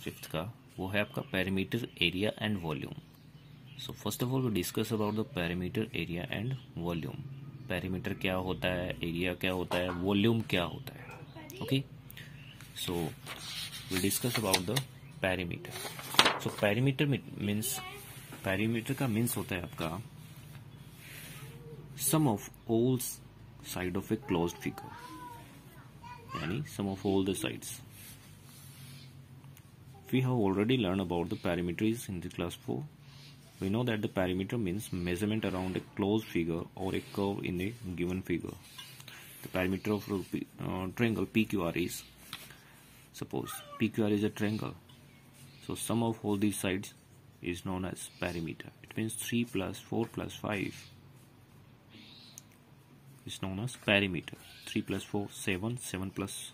5th का, वो है आपका perimeter area and volume. So first of all we discuss about the perimeter area and volume. Perimeter क्या होता है, एरिया क्या होता है, वॉल्यूम क्या होता है। Okay, so we discuss about the perimeter. So perimeter means, perimeter का मीन्स होता है आपका sum of all side of a closed figure, यानी sum of all the sides. We have already learned about the perimeters in the class 4. We know that the perimeter means measurement around a closed figure or a curve in a given figure. The perimeter of triangle PQR is, suppose PQR is a triangle, so sum of all these sides is known as perimeter. It means 3 plus 4 plus 5 is known as perimeter. 3 plus 4 7, 7 plus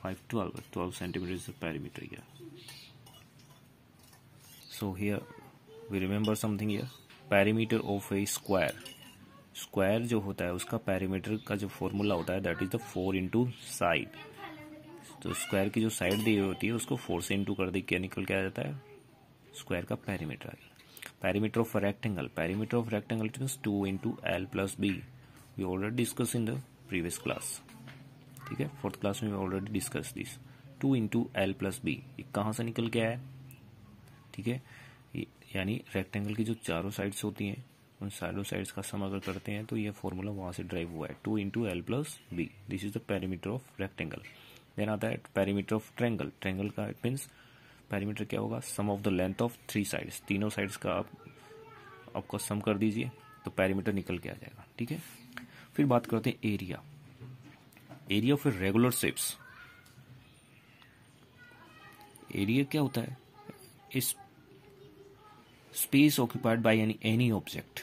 5 12. 12 centimeters is the perimeter here. So here we remember something here, perimeter of a square. Square जो होता है उसका perimeter का जो formula होता है that is the 4 into side. तो square की जो साइड दी होती है उसको 4 से इंटू कर दी, क्या निकल के आ जाता है, स्क्वायर का पेरीमीटर आ गया। Perimeter of rectangle, perimeter of rectangle means 2 into L plus B. We already discuss in the previous class, ठीक है, 4th क्लास में we already discuss this. 2 into L plus B, ये कहाँ से निकल के आया, ठीक है, यानी रेक्टेंगल की जो चारों साइड्स होती हैं उन चारों साइड्स का सम अगर करते हैं तो ये फॉर्मूला वहां से ड्राइव हुआ है, 2 into L plus B. This is the perimeter of rectangle. Then आता है पेरीमीटर ऑफ ट्रायंगल। ट्रायंगल का इट मीन्स पेरीमीटर क्या होगा, sum of the length of 3 sides, तीनों साइड्स का आपका सम कर दीजिए तो पेरीमीटर निकल के आ जाएगा, ठीक है। फिर बात करते हैं area. Area of regular shapes. Area क्या होता है, इस space occupied by any object.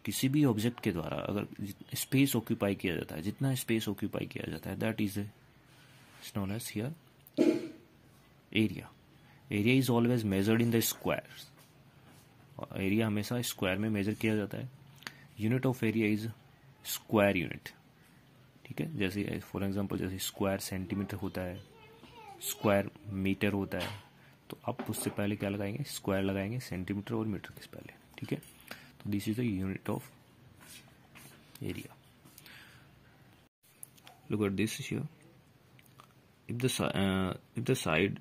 किसी भी ऑब्जेक्ट के द्वारा अगर स्पेस ऑक्यूपाई किया जाता है, जितना स्पेस ऑक्यूपाई किया जाता है that is known as here area. Area is always measured in the square. Area हमेशा स्क्वायर में मेजर किया जाता है। Unit of area is square unit, ठीक है। जैसे फॉर एग्जांपल जैसे स्क्वायर सेंटीमीटर होता है, स्क्वायर मीटर होता है, तो आप उससे पहले क्या लगाएंगे, स्क्वायर लगाएंगे, सेंटीमीटर और मीटर के पहले, ठीक है। तो this is the unit of area. Look at this here, if the side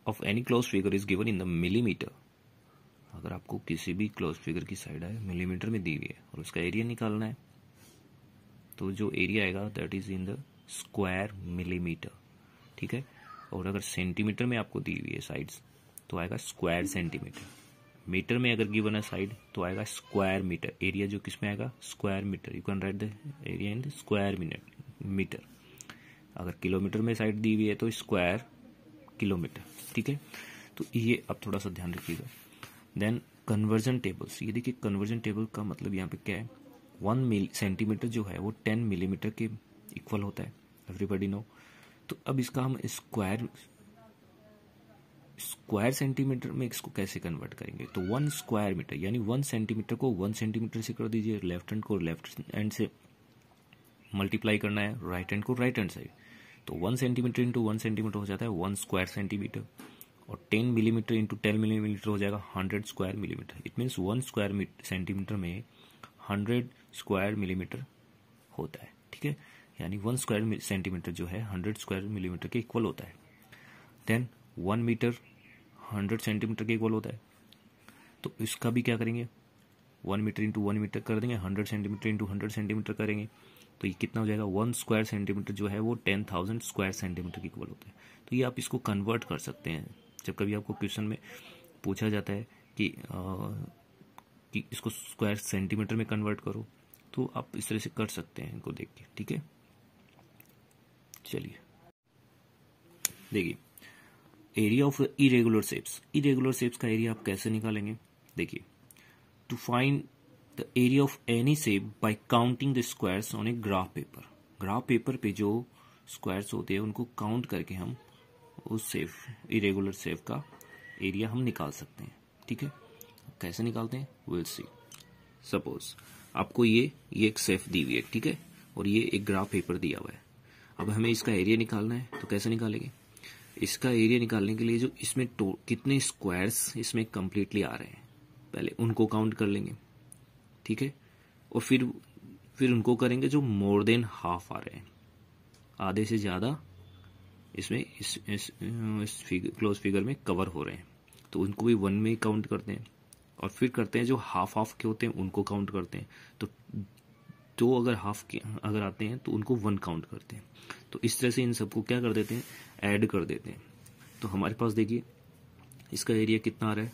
of any closed figure is given in the millimeter, अगर आपको किसी भी क्लोज फिगर की साइड है मिलीमीटर में दी हुई है और उसका एरिया निकालना है तो जो एरिया आएगा that is in the square millimetre, ठीक है। और अगर सेंटीमीटर में आपको दी हुई है साइड्स तो आएगा स्क्वायर सेंटीमीटर। मीटर में अगर गिवन है साइड तो आएगा स्क्वायर मीटर। एरिया जो किस में आएगा, square metre. You can write the area in the square metre. अगर किलोमीटर में साइड दी हुई है तो स्क्वायर किलोमीटर, ठीक है। तो ये अब थोड़ा सा ध्यान रखिएगा। Then conversion tables. ये देखिए कन्वर्जन टेबल का मतलब यहाँ पे क्या है, 1 सेंटीमीटर जो है वो 10 मिलीमीटर के इक्वल होता है, एवरीबडी नो। तो अब इसका हम स्क्वायर सेंटीमीटर में इसको कैसे कन्वर्ट करेंगे, तो 1 स्क्वायर मीटर यानी 1 सेंटीमीटर को 1 सेंटीमीटर से कर दीजिए, लेफ्ट हैंड को लेफ्ट हैंड से मल्टीप्लाई करना है, राइट हैंड को राइट हैंड से। तो 1 सेंटीमीटर इंटू 1 सेंटीमीटर हो जाता है 1 स्क्वायर सेंटीमीटर, और 10 मिलीमीटर इंटू 10 मिलीमीटर हो जाएगा 100 square millimetre. It means 1 square centimetre में 100 स्क्वायर मिलीमीटर होता है, ठीक है। यानी 1 स्क्वायर सेंटीमीटर जो है 100 स्क्वायर मिलीमीटर के इक्वल होता है। देन 1 मीटर 100 सेंटीमीटर के इक्वल होता है। तो इसका भी क्या करेंगे, 1 मीटर इंटू 1 मीटर कर देंगे, 100 सेंटीमीटर इंटू 100 सेंटीमीटर करेंगे, तो ये कितना हो जाएगा, 1 स्क्वायर सेंटीमीटर जो है वो 10,000 स्क्वायर सेंटीमीटर के इक्वल होता है। तो ये आप इसको कन्वर्ट कर सकते हैं। जब कभी आपको क्वेश्चन में पूछा जाता है कि इसको स्क्वायर सेंटीमीटर में कन्वर्ट करो, तो आप इस तरह से कर सकते हैं इनको देख के, ठीक है। चलिए देखिए, area of irregular shapes. Irregular shapes का एरिया आप कैसे निकालेंगे, देखिए, to find the area of any shape by counting the squares on a graph paper. Graph paper पे जो स्क्वायर्स होते हैं उनको काउंट करके हम उस शेप, इरेगुलर शेप का एरिया हम निकाल सकते हैं, ठीक है। कैसे निकालते हैं, विल सी। सपोज आपको ये एक शेप दी हुई है, ठीक है, और ये एक ग्राफ पेपर दिया हुआ है। अब हमें इसका एरिया निकालना है, तो कैसे निकालेंगे? इसका एरिया निकालने के लिए जो इसमें कितने स्क्वायर्स इसमें कंप्लीटली आ रहे हैं, पहले उनको काउंट कर लेंगे, ठीक है, और फिर उनको करेंगे जो मोर देन हाफ आ रहे हैं, आधे से ज़्यादा इसमें इस क्लोज फिगर में कवर हो रहे हैं, तो उनको भी 1 में ही काउंट करते हैं। और फिर करते हैं जो हाफ हाफ के होते हैं उनको काउंट करते हैं, तो 2 अगर हाफ के अगर आते हैं तो उनको 1 काउंट करते हैं। तो इस तरह से इन सबको क्या कर देते हैं, ऐड कर देते हैं। तो हमारे पास देखिए इसका एरिया कितना आ रहा है,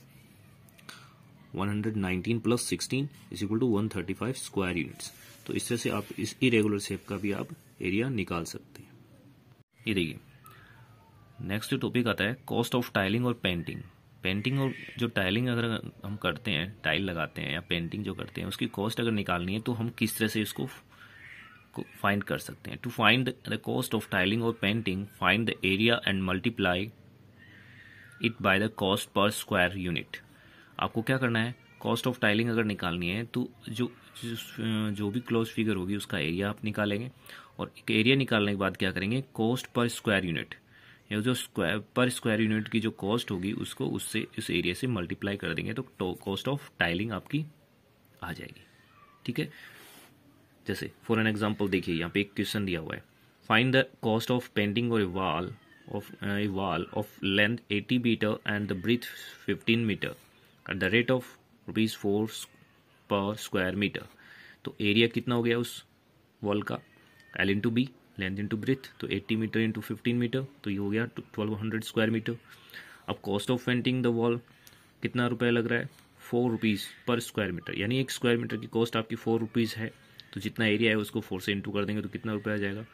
119 + 16 = 135 स्क्वायर यूनिट्स। तो इस तरह से आप इस इरेगुलर शेप का भी आप एरिया निकाल सकते हैं। ये देखिए नेक्स्ट टॉपिक आता है कॉस्ट ऑफ टाइलिंग और पेंटिंग। पेंटिंग और जो टाइलिंग अगर हम करते हैं, टाइल लगाते हैं या पेंटिंग जो करते हैं, उसकी कॉस्ट अगर निकालनी है तो हम किस तरह से इसको फाइंड कर सकते हैं। To find the cost of tiling और painting, find the area and multiply it by the cost per square unit. आपको क्या करना है, कॉस्ट ऑफ टाइलिंग अगर निकालनी है तो जो भी क्लोज फिगर होगी उसका एरिया आप निकालेंगे, और एरिया निकालने के बाद क्या करेंगे, कॉस्ट पर स्क्वायर यूनिट, या जो पर स्क्वायर यूनिट की जो कॉस्ट होगी उसको उससे इस एरिया से मल्टीप्लाई कर देंगे, तो कॉस्ट ऑफ टाइलिंग आपकी आ जाएगी, ठीक है। जैसे फॉर एन एग्जांपल देखिए यहाँ पे एक क्वेश्चन दिया हुआ है, find the cost of painting और a wall of length 80 meter and the breadth 15 meter at the rate of ₹4 per square metre. तो एरिया कितना हो गया उस वॉल का, L into B, length into breath, तो 80 मीटर इंटू 15 मीटर, तो ये हो गया 1200 स्क्वायर मीटर। अब cost of painting the wall कितना रुपये लग रहा है, ₹4 पर स्क्वायर मीटर, यानी 1 स्क्वायर मीटर की कॉस्ट आपकी ₹4 है। तो जितना एरिया है उसको 4 से इंटू कर देंगे तो कितना रुपये आ जाएगा,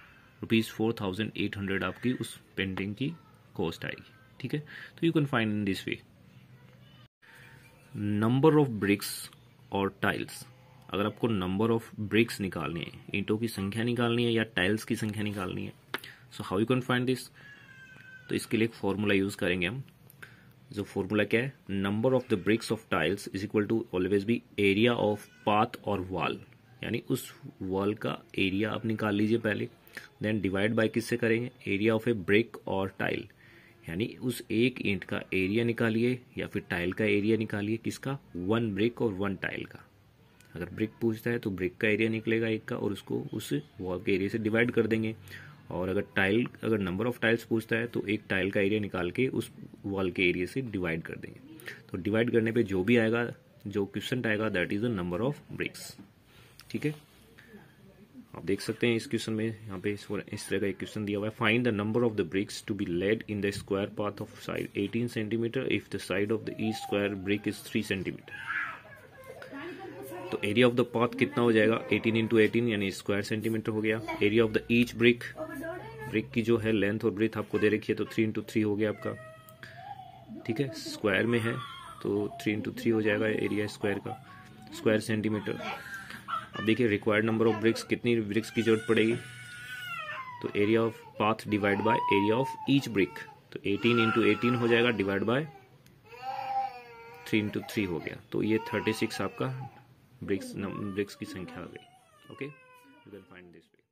₹4800 आपकी उस पेंटिंग की कॉस्ट आएगी, ठीक है। तो you can find in this way. Number of BRICS और टाइल्स, अगर आपको नंबर ऑफ ब्रिक्स निकालनी है, ईंटों की संख्या निकालनी है या टाइल्स की संख्या निकालनी है, so how you can find this. तो इसके लिए एक फॉर्मूला यूज करेंगे हम। जो फॉर्मूला क्या है, number of the bricks of tiles is equal to always be area of path और वॉल, यानी उस वॉल का एरिया आप निकाल लीजिए पहले, देन डिवाइड बाय किससे करेंगे, एरिया ऑफ ए ब्रिक और टाइल, यानी उस एक ईंट का एरिया निकालिए या फिर टाइल का एरिया निकालिए, किसका, 1 ब्रिक और 1 टाइल का। अगर ब्रिक पूछता है तो ब्रिक का एरिया निकलेगा एक का, और उसको उस वॉल के एरिया से डिवाइड कर देंगे। और अगर नंबर ऑफ टाइल्स पूछता है तो एक टाइल का एरिया निकाल के उस वॉल के एरिया से डिवाइड कर देंगे। तो डिवाइड करने पे जो भी आएगा, जो क्वेश्चन आएगा, that is the number of BRICS, ठीक है। आप देख सकते हैं इस क्वेश्चन में यहाँ पे इस तरह का एक क्वेश्चन दिया हुआ है, find the number of the bricks to be laid in the square path of side 18 centimetre if the side of the each square brick is 3 centimetre. तो एरिया ऑफ द पाथ कितना हो जाएगा, 18 into 18 यानी square centimetre हो गया। Area of the each brick, brick की जो है लेंथ और ब्रीथ आपको दे रखी है, तो 3 इंटू 3 हो गया आपका, ठीक है, स्क्वायर में है तो 3 इंटू 3 हो जाएगा एरिया स्क्वायर का, स्क्वायर सेंटीमीटर। अब देखिए रिक्वायर्ड नंबर ऑफ ब्रिक्स, कितनी ब्रिक्स की जरूरत पड़ेगी, तो area of path divide by area of each brick, तो 18 इंटू 18 हो जाएगा डिवाइड बाय 3 इंटू 3 हो गया, तो ये 36 आपका ब्रिक्स की संख्या आ गई। Okay, you can find this way.